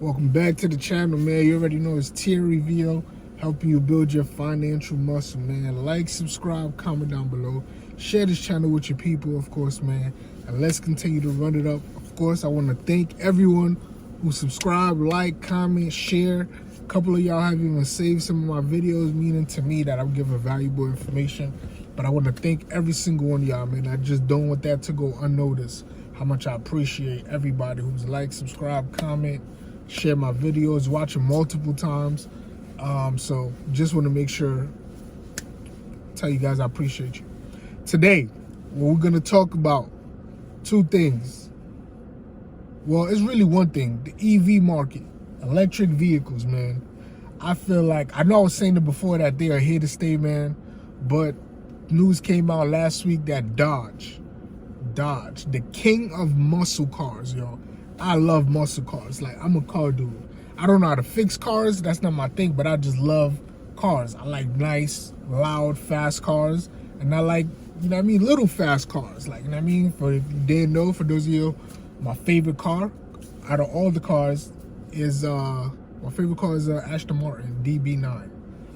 Welcome back to the channel, man. You already know it's tier reveal, helping you build your financial muscle, man. Like, subscribe, comment down below. Share this channel with your people, of course, man. And let's continue to run it up. Of course, I want to thank everyone who subscribe, like, comment, share. A couple of y'all have even saved some of my videos, meaning to me that I'm giving valuable information. But I want to thank every single one of y'all, man. I just don't want that to go unnoticed. How much I appreciate everybody who's like, subscribe, comment, share my videos, watch them multiple times. So just want to make sure, tell you guys I appreciate you. Today, we're going to talk about two things. Well, it's really one thing, the EV market, electric vehicles, man. I feel like, I know I was saying it before that they are here to stay, man, but news came out last week that Dodge, the king of muscle cars, yo. I love muscle cars. Like, I'm a car dude. I don't know how to fix cars. That's not my thing, but I just love cars. I like nice, loud, fast cars. And I like, you know what I mean, little fast cars. Like, you know what I mean? For if you didn't know, for those of you, my favorite car out of all the cars is, my favorite car is Aston Martin DB9,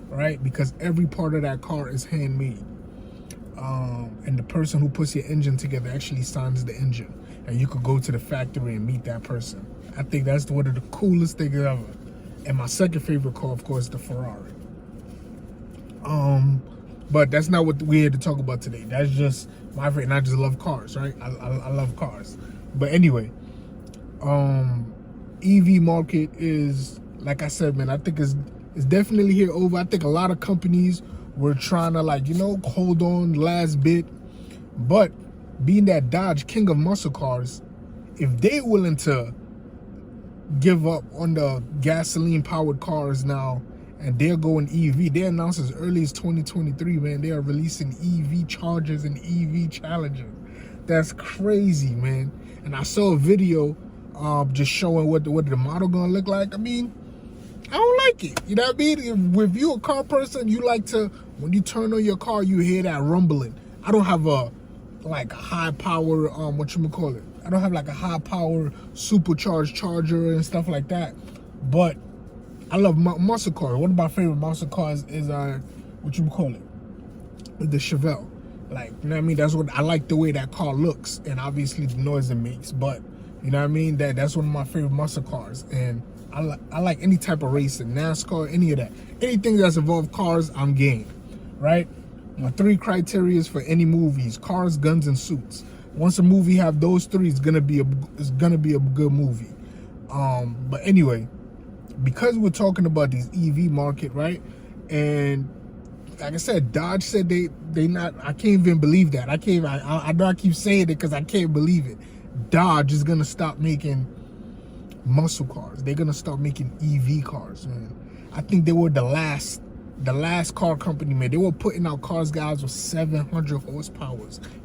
right? Because every part of that car is handmade. And the person who puts your engine together actually signs the engine, and you could go to the factory and meet that person. I think that's one of the coolest things ever. And my second favorite car, of course, is the Ferrari. But that's not what we're here to talk about today. That's just my favorite, and I just love cars, right? I love cars. But anyway, EV market is, like I said, man, I think it's definitely here over. I think a lot of companies were trying to, like, you know, hold on last bit. But being that Dodge king of muscle cars, if they're willing to give up on the gasoline powered cars now and they're going EV, they announced as early as 2023, man, they are releasing EV Chargers and EV Challengers. That's crazy, man. And I saw a video just showing what the model gonna look like. I mean, I don't like it. You know what I mean? If you a car person, you like to, when you turn on your car, you hear that rumbling. I don't have a like high power, I don't have like a high power supercharged charger and stuff like that. But I love muscle cars. One of my favorite muscle cars is the Chevelle. Like, you know what I mean? That's what I like, the way that car looks, and obviously the noise it makes. But you know what I mean? That's one of my favorite muscle cars. And I like any type of racing, NASCAR, any of that. Anything that's involved cars, I'm game, right? My 3 criteria for any movies: cars, guns, and suits. Once a movie have those 3, it's gonna be a good movie. But anyway, because we're talking about these EV market, right? And like I said, Dodge said they not. I can't even believe that. I know I keep saying it because I can't believe it. Dodge is gonna stop making muscle cars. They're gonna start making EV cars, man. I think they were the last car company, man. They were putting out cars, guys, with 700 horsepower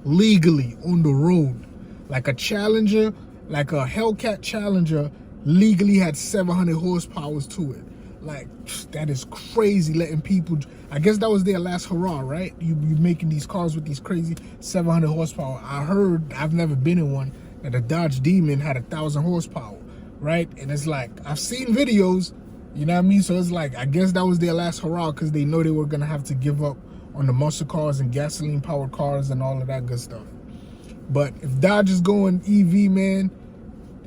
legally on the road. Like a Challenger, like a Hellcat Challenger, legally had 700 horsepower to it. Like, that is crazy, letting people, I guess that was their last hurrah, right? You making these cars with these crazy 700 horsepower. I heard, I've never been in one, that the Dodge Demon had 1,000 horsepower, right? And it's like, I've seen videos, you know what I mean? So it's like, I guess that was their last hurrah, because they know they were gonna have to give up on the muscle cars and gasoline powered cars and all of that good stuff. But if Dodge is going EV, man,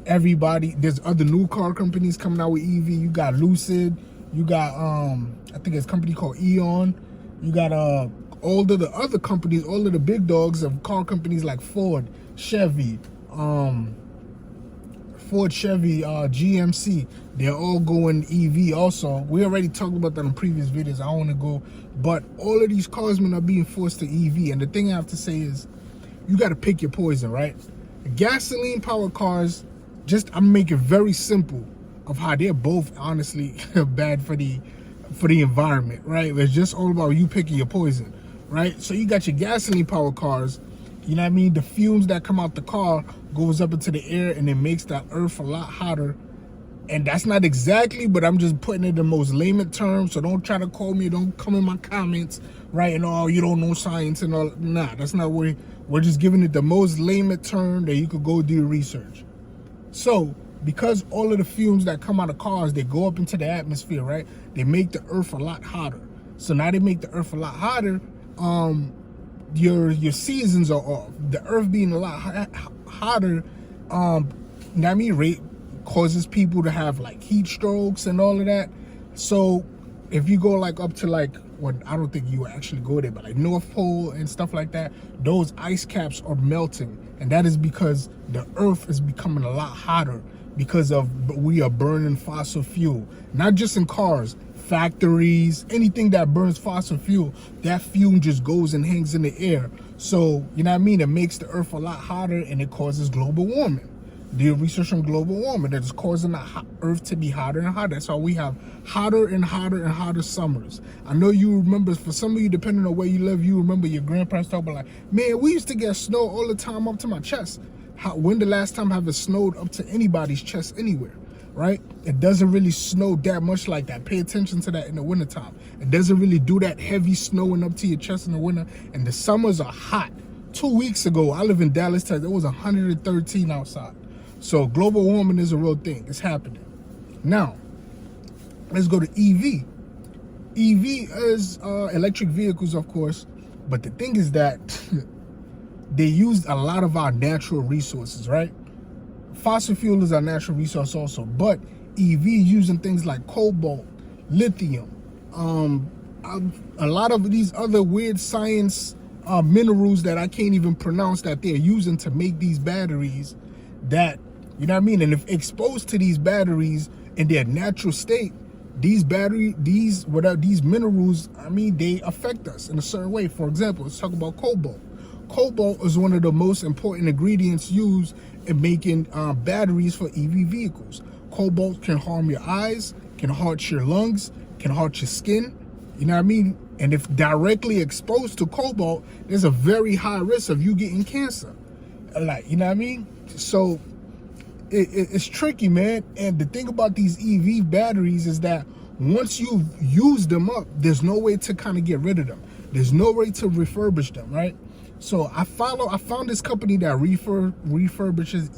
everybody, there's other new car companies coming out with EV. You got Lucid, you got I think it's a company called Eon. You got all of the other companies, all of the big dogs of car companies like Ford, Chevy, GMC, they're all going EV also. We already talked about that in previous videos. I don't want to go, but all of these cars, man, are being forced to EV. And the thing I have to say is, you got to pick your poison, right? Gasoline powered cars, I'm making it very simple of how they're both honestly bad for the environment, right? It's just all about you picking your poison, right? So you got your gasoline powered cars, you know what I mean? The fumes that come out the car goes up into the air and it makes the earth a lot hotter. And that's not exactly, but I'm just putting it in the most layman terms. So don't try to call me, don't come in my comments, right? And you don't know science and all. Nah, that's not what we're just giving it the most layman term that you could go do your research. So because all of the fumes that come out of cars, they go up into the atmosphere, right? They make the earth a lot hotter. So now they make the earth a lot hotter. Your seasons are off. The earth being a lot hotter, causes people to have like heat strokes and all of that. So if you go like up to like, well, I don't think you would actually go there, but like North Pole and stuff like that, those ice caps are melting, and that is because the earth is becoming a lot hotter because we are burning fossil fuel, not just in cars, factories, anything that burns fossil fuel. That fume just goes and hangs in the air. So you know what I mean, it makes the earth a lot hotter, and it causes global warming. Do research on global warming that is causing the earth to be hotter and hotter. That's why we have hotter and hotter and hotter summers. I know you remember, for some of you, depending on where you live, you remember your grandparents talking about like, man, we used to get snow all the time up to my chest. When the last time have it snowed up to anybody's chest anywhere, right? It doesn't really snow that much like that. Pay attention to that in the wintertime. It doesn't really do that heavy snowing up to your chest in the winter, and the summers are hot. 2 weeks ago, I live in Dallas, Texas. It was 113 outside. So global warming is a real thing. It's happening. Now, let's go to EV. EV is electric vehicles, of course. But the thing is that they used a lot of our natural resources, right? Fossil fuel is our natural resource also. But EV using things like cobalt, lithium, a lot of these other weird science minerals that I can't even pronounce that they're using to make these batteries that, you know what I mean? And if exposed to these batteries in their natural state, these minerals, I mean, they affect us in a certain way. For example, let's talk about cobalt. Cobalt is one of the most important ingredients used in making batteries for EV vehicles. Cobalt can harm your eyes, can hurt your lungs, can hurt your skin. You know what I mean? And if directly exposed to cobalt, there's a very high risk of you getting cancer. Like, you know what I mean? So it's tricky, man. And the thing about these EV batteries is that once you use them up, there's no way to kind of get rid of them. There's no way to refurbish them, right? So I found this company that refurbishes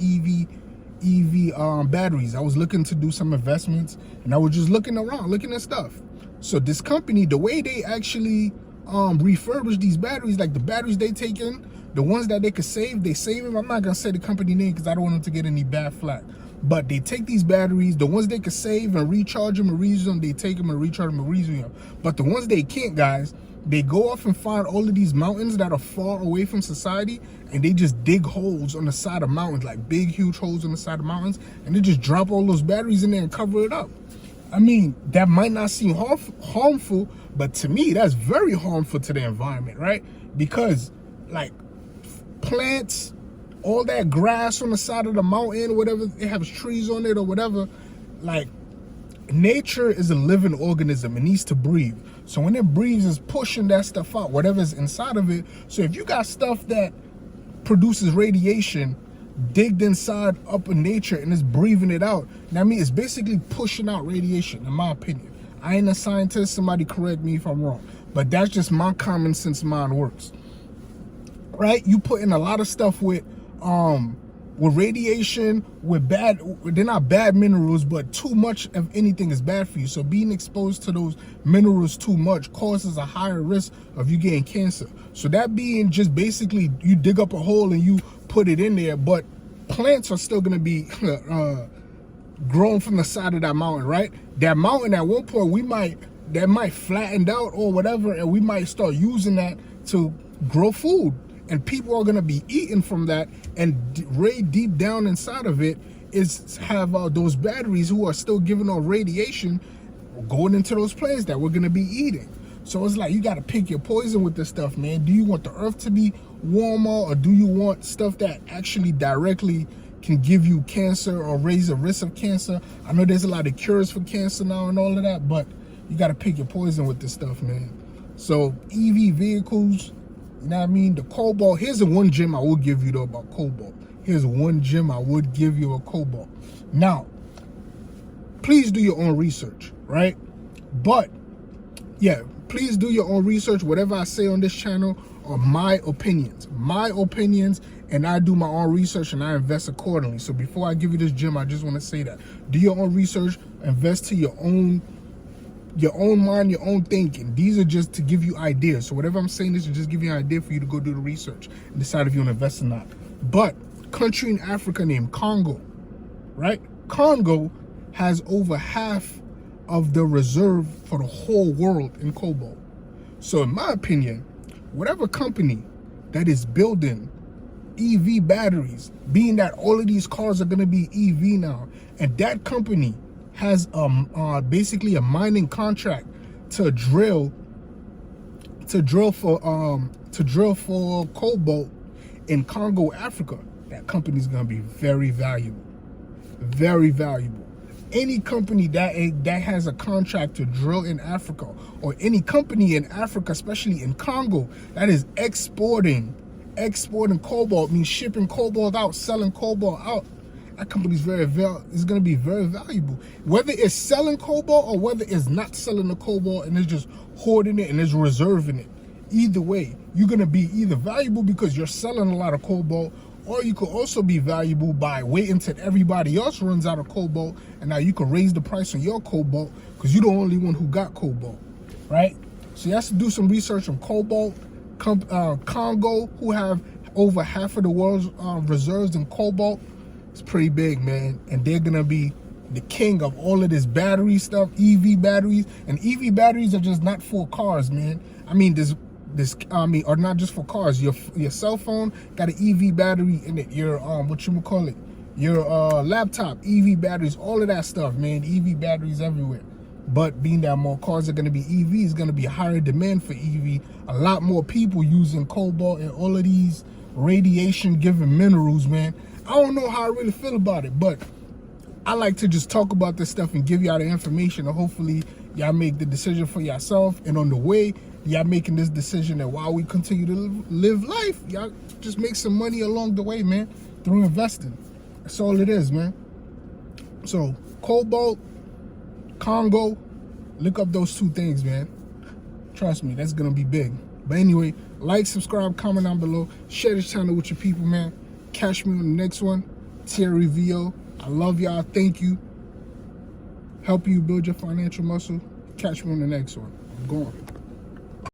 EV batteries. I was looking to do some investments, and I was just looking around, looking at stuff. So this company, the way they actually refurbish these batteries, like the batteries they take in, the ones that they could save, they save them. I'm not gonna say the company name because I don't want them to get any bad flack. But they take these batteries, the ones they could save and recharge them and reuse them, they take them and recharge them and reuse them. But the ones they can't, guys, they go off and find all of these mountains that are far away from society, and they just dig holes on the side of mountains, like big, huge holes on the side of mountains, and they just drop all those batteries in there and cover it up. I mean, that might not seem harmful, but to me, that's very harmful to the environment, right? Because, like, plants, all that grass on the side of the mountain, whatever, it has trees on it or whatever, like, nature is a living organism. It needs to breathe. So when it breathes, it's pushing that stuff out, whatever's inside of it. So if you got stuff that produces radiation digged inside up in nature and it's breathing it out, I mean, it's basically pushing out radiation, in my opinion. I ain't a scientist, somebody correct me if I'm wrong, but that's just my common sense mind works. Right? You put in a lot of stuff with radiation, with bad, they're not bad minerals, but too much of anything is bad for you. So being exposed to those minerals too much causes a higher risk of you getting cancer. So that being just basically, you dig up a hole and you put it in there, but plants are still gonna be grown from the side of that mountain, right? That mountain at one point, that might flattened out or whatever, and we might start using that to grow food. And people are going to be eating from that, and way deep down inside of it is have those batteries who are still giving off radiation going into those plants that we're going to be eating. So it's like, you got to pick your poison with this stuff, man. Do you want the earth to be warmer, or do you want stuff that actually directly can give you cancer or raise the risk of cancer? I know there's a lot of cures for cancer now and all of that, but you got to pick your poison with this stuff, man. So EV vehicles, you know what I mean? The cobalt, here's the one gem I will give you though about cobalt. Here's one gem I would give you a cobalt. Now, please do your own research, right? But yeah, please do your own research. Whatever I say on this channel are my opinions, and I do my own research and I invest accordingly. So before I give you this gem, I just want to say that do your own research, invest to your own mind, your own thinking. These are just to give you ideas. So whatever I'm saying is to just give you an idea for you to go do the research and decide if you want to invest or not. But country in Africa named Congo, right? Congo has over half of the reserve for the whole world in cobalt. So in my opinion, whatever company that is building EV batteries, being that all of these cars are going to be EV now, and that company has basically a mining contract to drill for cobalt in Congo, Africa, that company is going to be very valuable, very valuable. Any company that has a contract to drill in Africa, or any company in Africa, especially in Congo, that is exporting cobalt, means shipping cobalt out, selling cobalt out, that company is going to be very valuable. Whether it's selling cobalt or whether it's not selling the cobalt and it's just hoarding it and it's reserving it, either way, you're going to be either valuable because you're selling a lot of cobalt, or you could also be valuable by waiting till everybody else runs out of cobalt, and now you can raise the price on your cobalt because you're the only one who got cobalt, right? So you have to do some research on cobalt. Congo, who have over half of the world's reserves in cobalt, it's pretty big, man. And they're gonna be the king of all of this battery stuff, EV batteries. And EV batteries are just not for cars, man. I mean, or not just for cars. Your cell phone got an EV battery in it. Your your laptop, EV batteries, all of that stuff, man. EV batteries everywhere. But being that more cars are going to be EV, is going to be higher demand for EV. A lot more people using cobalt and all of these radiation-giving minerals, man. I don't know how I really feel about it, but I like to just talk about this stuff and give y'all the information, and hopefully y'all make the decision for yourself. And on the way, y'all making this decision, that while we continue to live life, y'all just make some money along the way, man, through investing. That's all it is, man. So cobalt, Congo, look up those two things, man. Trust me, that's gonna be big. But anyway, like, subscribe, comment down below, share this channel with your people, man. Catch me on the next one. Terry VO. I love y'all. Thank you. Help you build your financial muscle. Catch me on the next one. I'm going.